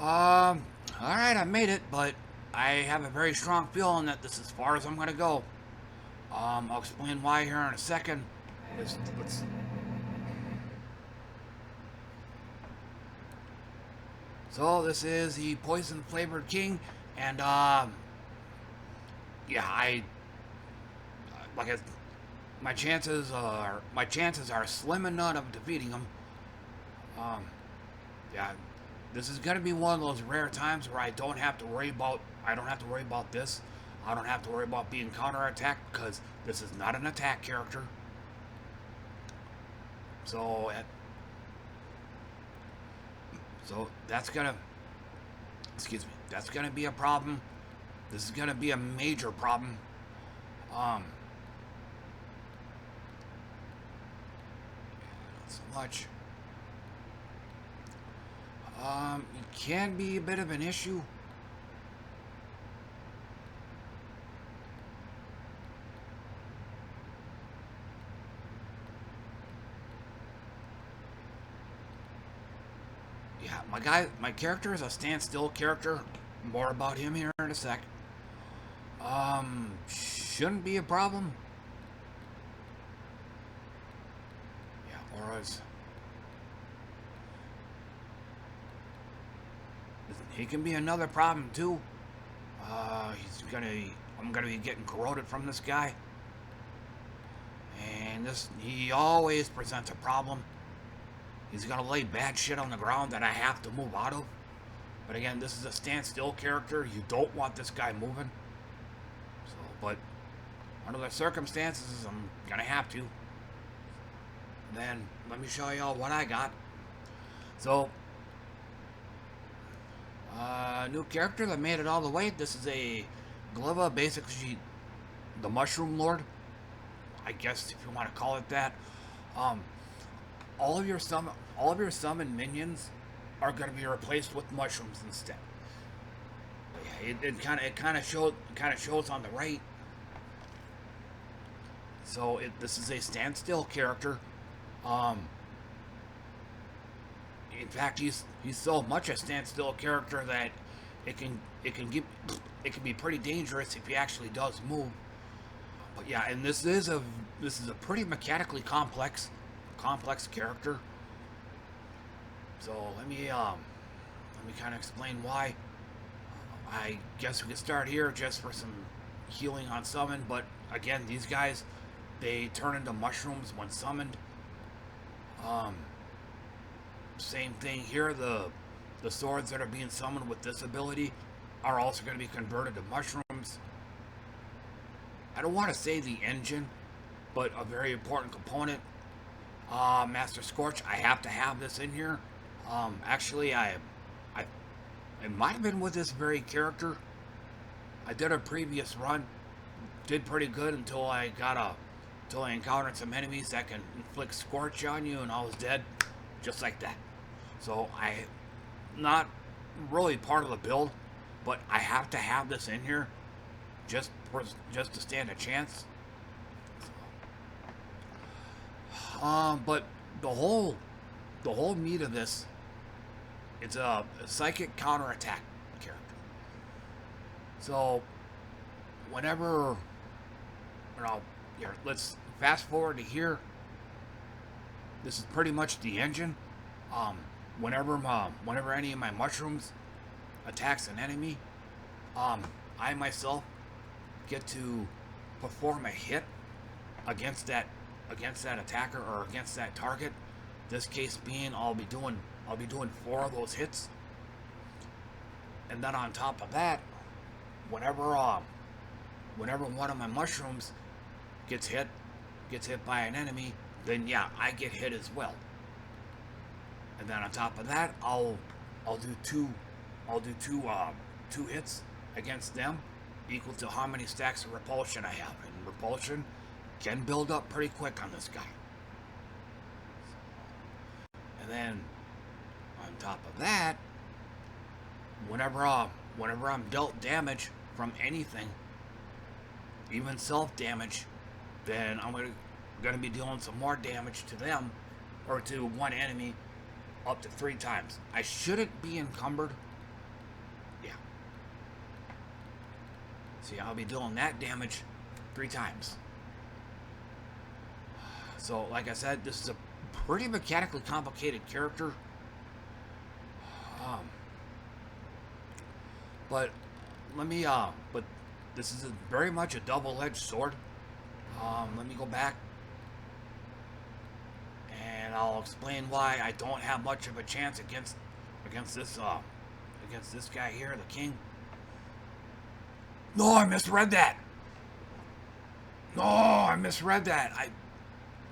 Um, alright, I made it, but I have a very strong feeling that this is as far as I'm gonna go. I'll explain why here in a second. Let's So this is the poison flavored king, and yeah, like I, my chances are slim and none of defeating him. Um, yeah, this is gonna be one of those rare times where I don't have to worry about this. I don't have to worry about being counterattacked because this is not an attack character. So so that's gonna excuse me. That's gonna be a problem. This is gonna be a major problem. Um, not so much. It can be a bit of an issue. Yeah, my character is a standstill character. More about him here in a sec. Shouldn't be a problem. Yeah, auras. He can be another problem too. He's gonna. I'm gonna be getting corroded from this guy, and he always presents a problem. He's gonna lay bad shit on the ground that I have to move out of. But again, this is a standstill character. You don't want this guy moving. So, but under the circumstances, I'm gonna have to. Then let me show y'all what I got. So, new character that made it all the way. This is a Glива, basically the Mushroom Lord. I guess if you want to call it that. Um, all of your summon minions are going to be replaced with mushrooms instead. Yeah, it kind of shows on the right. So this is a standstill character. Um, in fact, he's so much a standstill character that it can be pretty dangerous if he actually does move. But yeah, and this is a pretty mechanically complex character. So let me kind of explain why. I guess we could start here just for some healing on summon. But again, these guys, they turn into mushrooms when summoned. Um, Same thing here. The swords that are being summoned with this ability are also going to be converted to mushrooms. I don't want to say the engine, but a very important component. Master Scorch, I have to have this in here. Actually, I it might have been with this very character. I did a previous run, did pretty good until I encountered some enemies that can inflict Scorch on you, and I was dead, just like that. So not really part of the build, but I have to have this in here, just to stand a chance. But the whole the whole meat of this, it's a psychic counterattack character. So whenever, here, let's fast forward to here. This is pretty much the engine. Um, whenever any of my mushrooms attacks an enemy, um, I myself get to perform a hit against that attacker or against that target. This case being, I'll be doing 4 of those hits, and then on top of that, whenever whenever one of my mushrooms gets hit gets hit by an enemy, then yeah, I get hit as well. And then on top of that, I'll do two hits against them, equal to how many stacks of repulsion I have. And repulsion can build up pretty quick on this guy. And then on top of that, whenever I'm dealt damage from anything, even self damage, then I'm gonna be dealing some more damage to them, or to one enemy, up to 3 times. I shouldn't be encumbered. Yeah. See, I'll be dealing that damage 3 times. So, like I said, this is a pretty mechanically complicated character. But let me, but this is very much a double-edged sword. Let me go back and I'll explain why I don't have much of a chance against this guy here, the king. No, I misread that.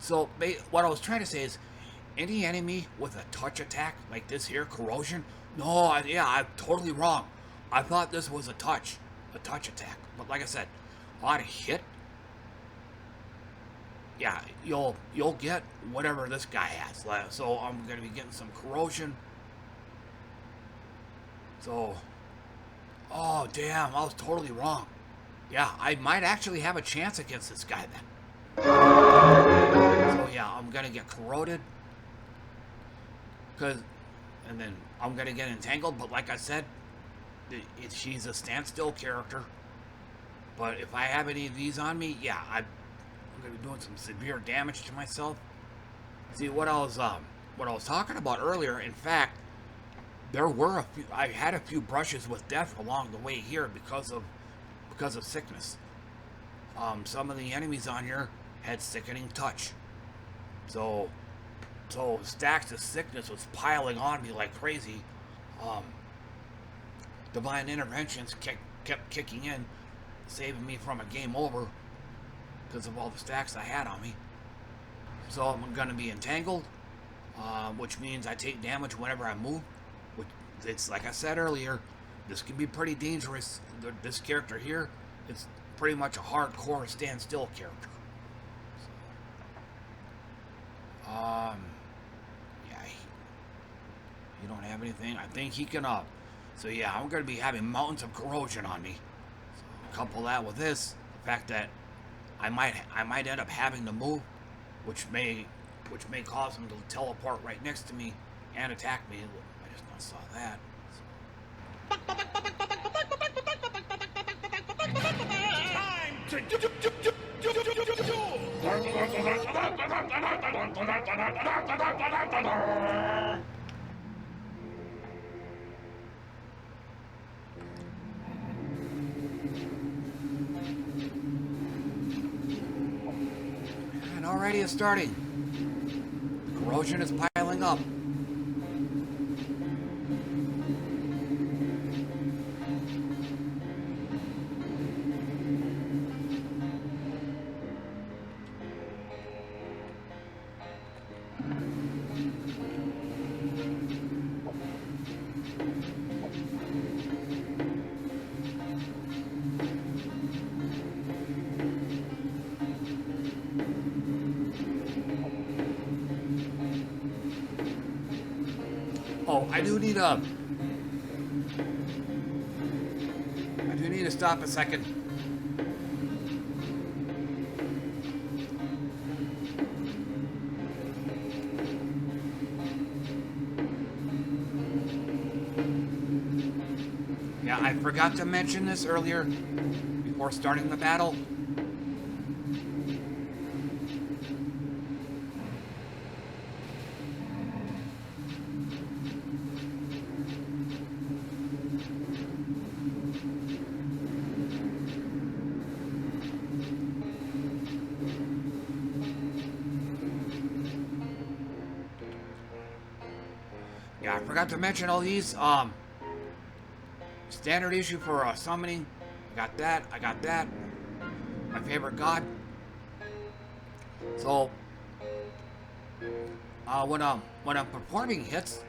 So what I was trying to say is, any enemy with a touch attack like this here, corrosion. No, I'm totally wrong. I thought this was a touch attack. But like I said, on a hit, yeah, you'll get whatever this guy has. So I'm gonna be getting some corrosion. So, oh damn, I was totally wrong. Yeah, I might actually have a chance against this guy then. So yeah, I'm gonna get corroded. And then I'm gonna get entangled, but like I said, she's a standstill character. But if I have any of these on me, yeah, I'm gonna be doing some severe damage to myself. See, what I was talking about earlier, in fact, I had a few brushes with death along the way here because of sickness. Some of the enemies on here had sickening touch. So stacks of sickness was piling on me like crazy. Divine interventions kept kicking in, saving me from a game over because of all the stacks I had on me. So I'm going to be entangled, which means I take damage whenever I move. It's like I said earlier, this can be pretty dangerous. This character here, it's pretty much a hardcore standstill character. Yeah, you don't have anything. I think he can so yeah, I'm going to be having mountains of corrosion on me. So couple that with this, the fact that I might end up having to move, which may cause him to teleport right next to me and attack me. I just not saw that. And already it's starting. Corrosion is piling up. Oh, I do need to stop a second. Yeah, I forgot to mention this earlier before starting the battle. Yeah, I forgot to mention all these. Standard issue for summoning. I got that. My favorite god. So, when I'm performing hits,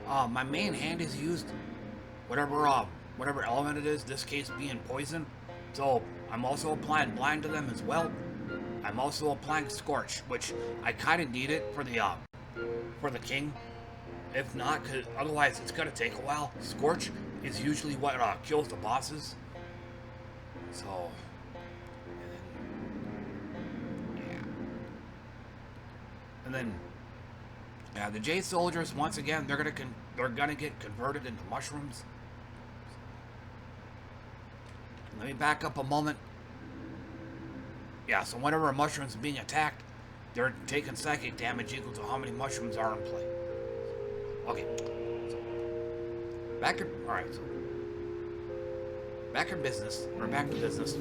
my main hand is used. Whatever element it is. This case being poison. So I'm also applying blind to them as well. I'm also applying scorch, which I kind of need it for the king. If not, because otherwise it's gonna take a while. Scorch is usually what kills the bosses. So, and then Yeah, the Jade soldiers, once again, they're gonna get converted into mushrooms. Let me back up a moment. Yeah, so whenever a mushroom's being attacked, they're taking psychic damage equal to how many mushrooms are in play. Okay. So alright, so back in business. Or back to business.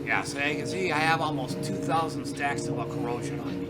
Yeah, so you can see I have almost 2,000 stacks of corrosion on me.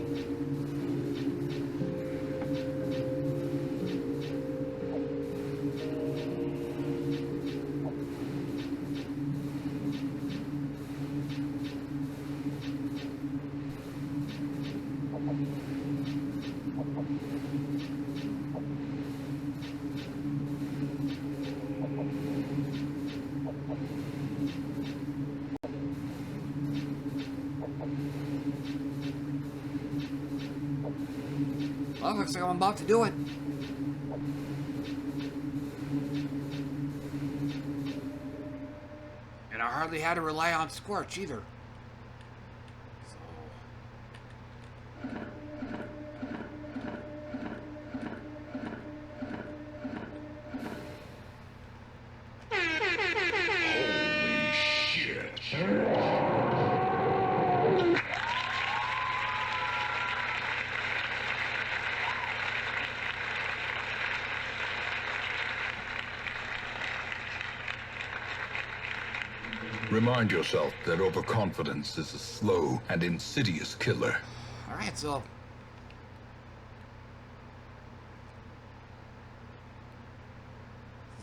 Well, looks like I'm about to do it. And I hardly had to rely on Scorch either. Holy shit. Remind yourself that overconfidence is a slow and insidious killer. Alright, so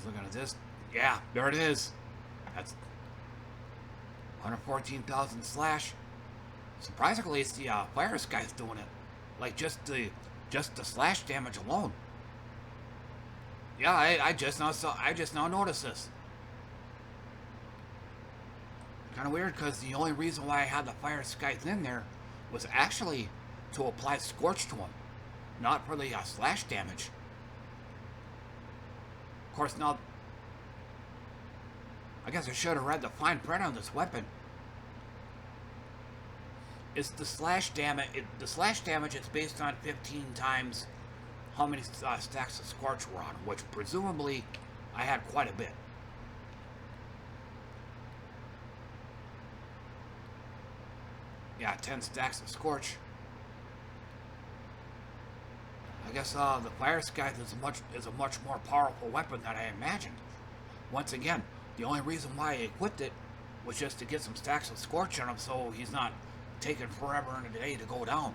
looking at this. Yeah, there it is. That's 114,000 slash. Surprisingly, it's the virus guy's doing it. Like just the slash damage alone. Yeah, I just now noticed this. Kind of weird because the only reason why I had the fire scythe in there was actually to apply Scorch to him, not for the slash damage. Of course, now I guess I should have read the fine print on this weapon. It's the slash damage. The slash damage is based on 15 times how many stacks of Scorch were on, which presumably I had quite a bit. Yeah, 10 stacks of Scorch. I guess the fire scythe is a much more powerful weapon than I imagined. Once again, the only reason why I equipped it was just to get some stacks of Scorch on him so he's not taking forever and a day to go down.